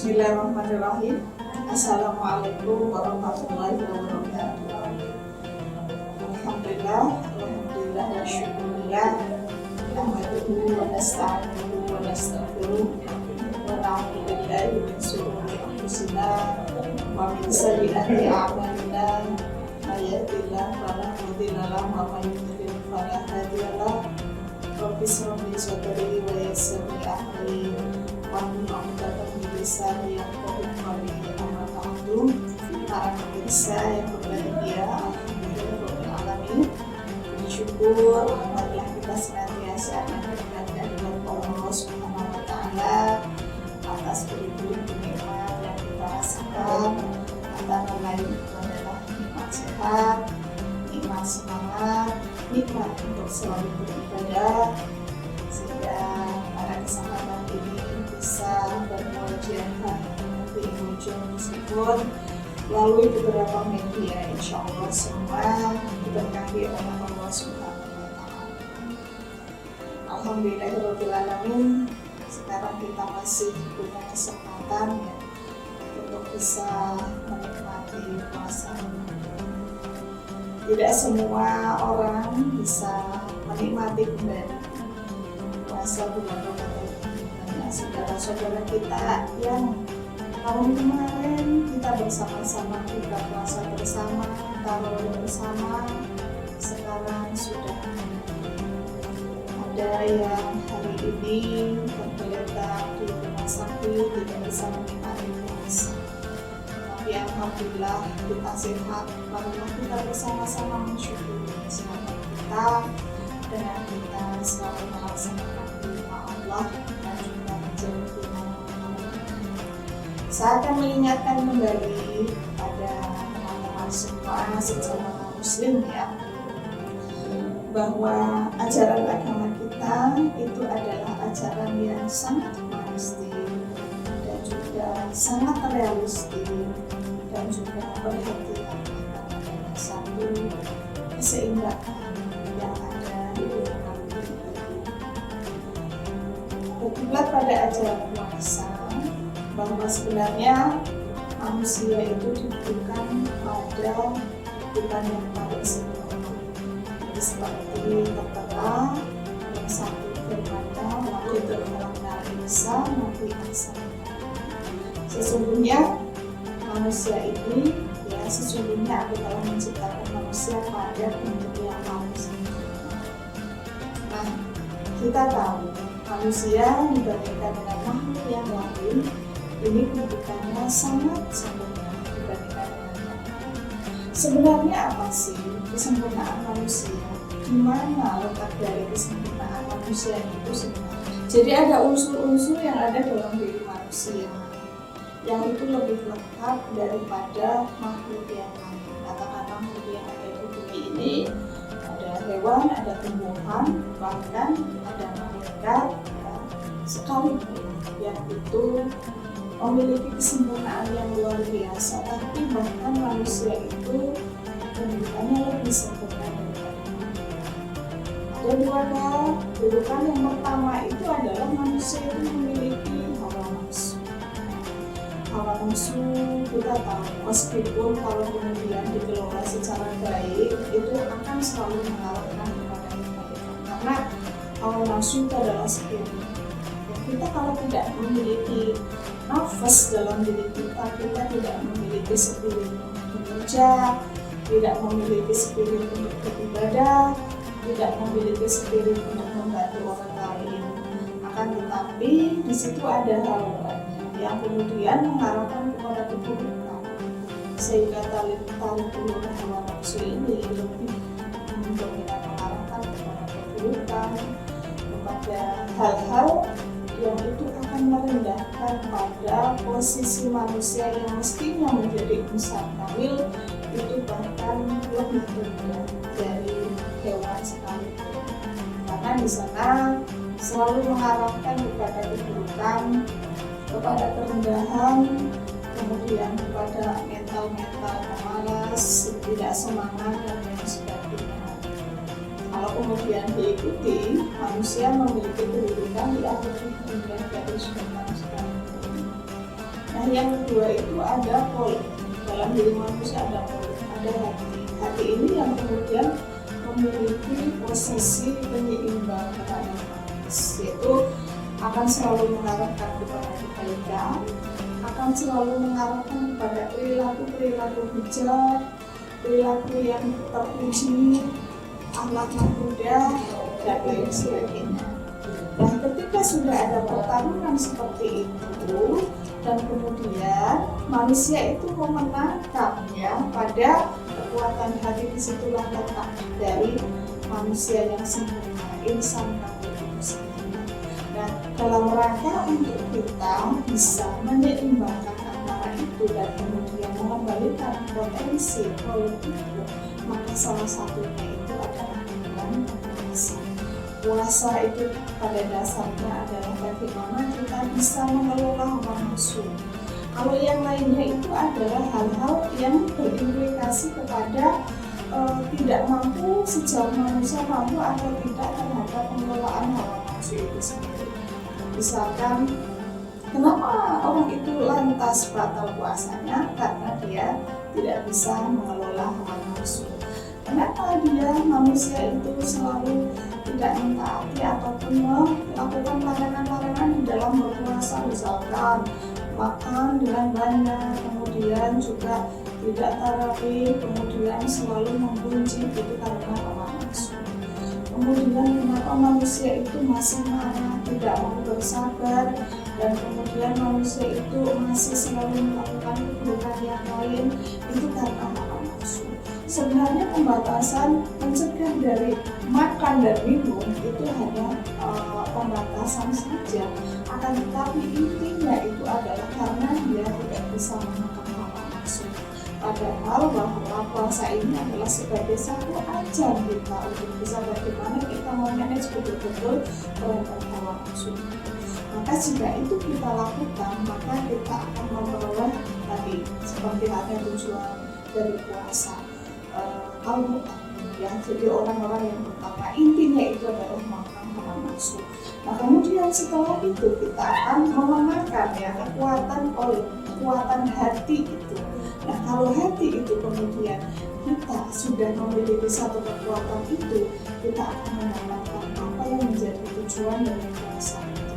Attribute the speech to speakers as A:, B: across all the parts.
A: Bismillahirrahmanirrahim. Assalamualaikum warahmatullahi wabarakatuh. Alhamdulillah wa syukurillah. Nahmaduhu wa nasta'inuhu wa nastaghfiruh wa na'udzu billahi min shururi anfusina wa min sayyiati a'malina. May yahdihillahu fala mudilla lahu wa may yudlil fala hadiya lahu. Rabbi shrah li sadri wa yassir li amri wahlul 'uqdatam min lisani yafqahu qawli. Amma ba'du. Para pemirsa yang berbahagia, alhamdulillah alamin. Bersyukur marilah kita senantiasa mendapatkan dari Allah Subhanahu wa taala atas beri-beri nikmat yang kita rasakan, antara lain adalah nikmat sehat, nikmat semangat, nikmat untuk selalu beribadah, sehingga pada kesempatan ini bisa bermujahadah di ujung tersebut melalui beberapa media. Insya Allah semua diberkahi oleh Allah Subhanahu wa taala. Alhamdulillahirabbil alamin. Sekarang kita masih punya kesempatan ya untuk bisa menikmati puasa. Tidak semua orang bisa menikmati kembali puasa bulan Ramadan. Banyak saudara-saudara kita yang tahun kemarin kita bersama-sama buka puasa bersama, tarawih bersama, sekarang sudah ada yang hari ini tergeletak di rumah sakit tidak bisa menikmati puasa. Tapi alhamdulillah kita sehat, karena kita bersama-sama mensyukuri kesehatan kita dengan kita selalu melaksanakan perintah Allah dan juga menjauhi larangan. Saya akan mengingatkan kembali pada teman-teman semua sesama muslim ya, bahwa ajaran agama kita itu adalah ajaran yang sangat humanistik dan juga sangat realistik dan juga perhatian terhadap satu keseimbangan yang ada di dalam diri kita. Berkiblat pada ajaran puasa bahwa sebenarnya manusia itu diberikan pada kehidupan yang paling sempurna. Jadi seperti tertera yang satu berkata waktu terhalangnya Isa Nabi Isa. Sesungguhnya manusia ini ya sesungguhnya aku telah menciptakan manusia pada bentuk yang paling sempurna. Nah, kita tahu manusia dibandingkan dengan makhluk yang lain ini kebutuhannya sangat sempurna dibandingkan dengan Allah. Sebenarnya apa sih kesempurnaan manusia? Di mana letak dari kesempurnaan manusia itu sebenarnya? Jadi ada unsur-unsur yang ada dalam diri manusia yang itu lebih lengkap daripada makhluk yang lain. Katakanlah makhluk yang ada di bumi ini ada hewan, ada tumbuhan, bahkan ada malaikat sekalipun yang itu memiliki kesempurnaan yang luar biasa, tapi bahkan manusia itu kedudukannya lebih sempurna daripada manusia. Ada dua hal. Kedudukan yang pertama itu adalah manusia itu memiliki hawa nafsu. Hawa nafsu kita tahu, meskipun kalau kemudian dikelola secara baik itu akan selalu mengarahkan kepada kebaikan, karena hawa nafsu itu adalah spirit. Kita kalau tidak memiliki nafas dalam diri kita, kita tidak memiliki spirit untuk bekerja, tidak memiliki spirit untuk beribadah, tidak memiliki spirit untuk membantu orang lain. Akan tetapi di situ ada hal yang kemudian mengarahkan kepada keburukan, sehingga tali hawa nafsu ini lebih dominan mengarahkan kepada keburukan, kepada hal-hal yang itu akan merendahkan pada posisi manusia yang mestinya menjadi insan kamil, itu bahkan lebih rendah dari hewan sekalipun. Karena di sana selalu mengarahkan kepada keburukan, kepada kerendahan, kemudian kepada mental-mental pemalas, tidak semangat dan lain sebagainya. Kalau kemudian diikuti, manusia memiliki kedudukan di akhir dunia dari sudut pandang sekalipun. Nah, yang kedua itu ada polit. Dalam diri manusia ada polit, ada hati. Hati ini yang kemudian memiliki posisi penyeimbang terhadap manusia, yaitu akan selalu mengarahkan kepada kebaikan, akan selalu mengarahkan kepada perilaku bijak, perilaku yang terpuji, akhlak muda, dan lain sebagainya. Nah, ketika sudah ada pertarungan seperti itu, dan kemudian manusia itu memenangkan ya pada kekuatan hati, disitulah letak dari manusia yang sempurna, insan kamil itu sendiri. Nah, dalam rangka untuk kita bisa menyeimbangkan antara itu dan kemudian mengembalikan potensi politik, maka salah satunya itu adalah dengan puasa. Puasa itu pada dasarnya adalah bagaimana kita bisa mengelola hawa nafsu. Kalau yang lainnya itu adalah hal-hal yang berimplikasi kepada tidak mampu, sejauh manusia mampu atau tidak terhadap pengelolaan hawa nafsu itu sendiri. Misalkan, kenapa orang itu lantas batal puasanya? Karena dia tidak bisa mengelola hawa nafsu. Kenapa dia manusia itu selalu tidak mentaati ataupun melakukan larangan-larangan di dalam berpuasa, misalkan makan dengan banyak, kemudian juga tidak tarawih, kemudian selalu membenci, itu karena hawa nafsu. Kemudian kenapa manusia itu masih marah, tidak mau bersabar, dan kemudian manusia itu masih selalu melakukan keburukan yang lain, itu karena hawa nafsu. Sebenarnya pembatasan mencegah dari makan dan minum itu hanya pembatasan saja, akan tetapi intinya itu adalah karena dia tidak bisa menahan hawa nafsu. Padahal bahwa puasa ini adalah sebagai satu ajar kita untuk bisa bagaimana kita memanage betul-betul terhadap hawa nafsu. Maka jika itu kita lakukan, maka kita akan memperoleh tadi seperti halnya tujuan dari puasa. Ya, jadi orang-orang yang pertama intinya itu adalah makan hawa nafsu. Nah, kemudian setelah itu kita akan memenangkan ya kekuatan hati itu. Nah, kalau hati itu kemudian kita sudah memiliki satu kekuatan itu, kita akan mengamalkan apa yang menjadi tujuan dari puasa itu,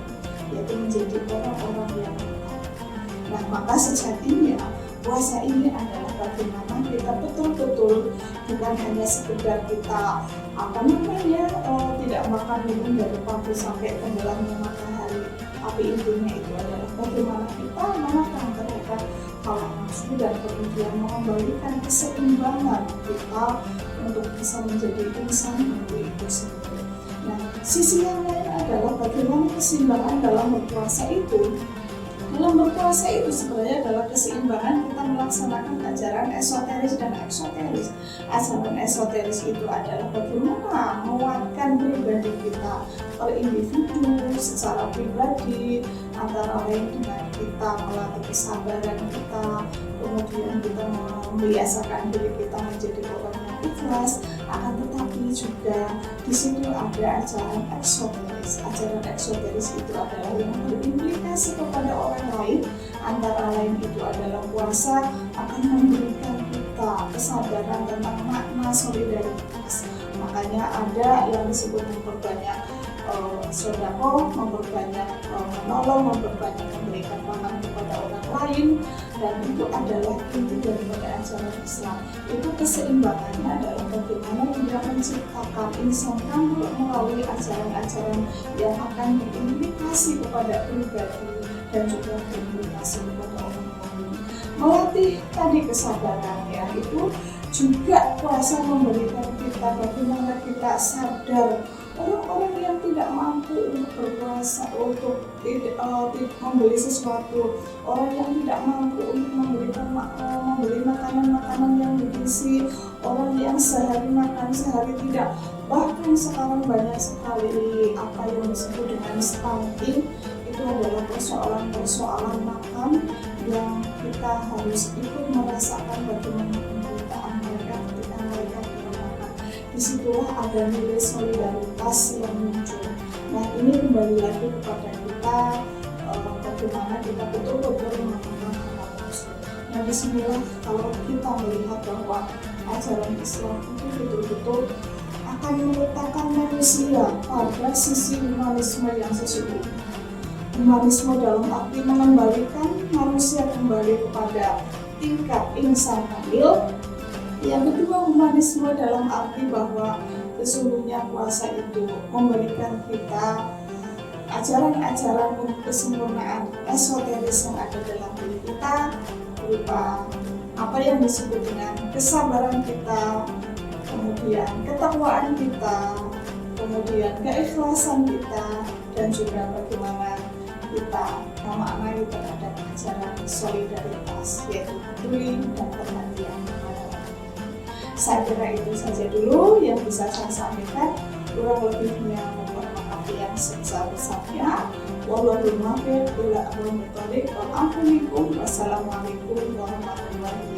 A: yaitu menjadi orang-orang yang bertakwa. Nah, maka sejatinya puasa ini adalah bagaimana kita betul-betul bukan hanya sekedar kita tidak makan minum dari pagi sampai tenggelamnya matahari, tapi intinya itu adalah bagaimana kita menekan terhadap hawa nafsu dan kemudian mengembalikan keseimbangan kita untuk bisa menjadi insan itu sendiri. Nah, sisi yang lain adalah bagaimana keseimbangan dalam berpuasa itu. Dalam berpuasa itu sebenarnya adalah keseimbangan kita melaksanakan ajaran esoteris dan eksoteris. Ajaran esoteris itu adalah bagaimana menguatkan pribadi kita per individu secara pribadi, antara lain dengan kita melatih kesabaran kita, kemudian kita membiasakan diri kita menjadi orang yang ikhlas. Akan tetapi juga di situ ada ajaran eksoteris. Ajaran eksoteris itu adalah yang berimplikasi kepada orang lain, antara lain itu adalah puasa akan memberikan kita kesadaran tentang makna solidaritas. Makanya ada yang disebut memperbanyak sedekah, memperbanyak menolong, memperbanyak memberikan makan kepada orang lain, dan itu adalah inti daripada ajaran Islam. Itu keseimbangannya adalah bagaimana dia menciptakan insan kamil melalui ajaran-ajaran yang akan berimplikasi kepada pribadi dan juga berimplikasi kepada orang lain. Melatih tadi kesabaran ya, itu juga puasa memberikan kita bagaimana kita sadar. Orang-orang yang tidak mampu untuk berpuasa, untuk membeli sesuatu, orang yang tidak mampu untuk membeli makanan-makanan yang bergizi, orang yang sehari makan sehari tidak, bahkan sekarang banyak sekali apa yang disebut dengan stunting. Itu adalah persoalan makan yang kita harus ikut merasakan bagaimana penderitaan mereka ketika mereka makan. Disitulah ada nilai solidaritas yang muncul. Nah, ini kembali lagi kepada kita bagaimana kita betul-betul mengenal agama Muslim. Nah disinilah kalau kita melihat bahwa ajaran Islam itu betul-betul akan meletakkan manusia pada sisi humanisme yang sesungguhnya. Humanisme dalam arti mengembalikan manusia kembali kepada tingkat insan kamil. Yang kedua, humanisme dalam arti bahwa sesungguhnya puasa itu memberikan kita ajaran-ajaran untuk kesempurnaan esoteris yang ada dalam diri kita, berupa apa yang disebut dengan kesabaran kita, kemudian ketakwaan kita, kemudian keikhlasan kita, dan juga bagaimana kita memaknai terhadap ajaran solidaritas, yaitu peduli dan perhatian kepada orang. Saya kira itu saja dulu yang bisa saya sampaikan. Kurang lebihnya mohon maaf yang sebesar-besarnya. Wallahul muwaffiq ila aqwamit thoriq. Wassalamualaikum warahmatullahi wabarakatuh.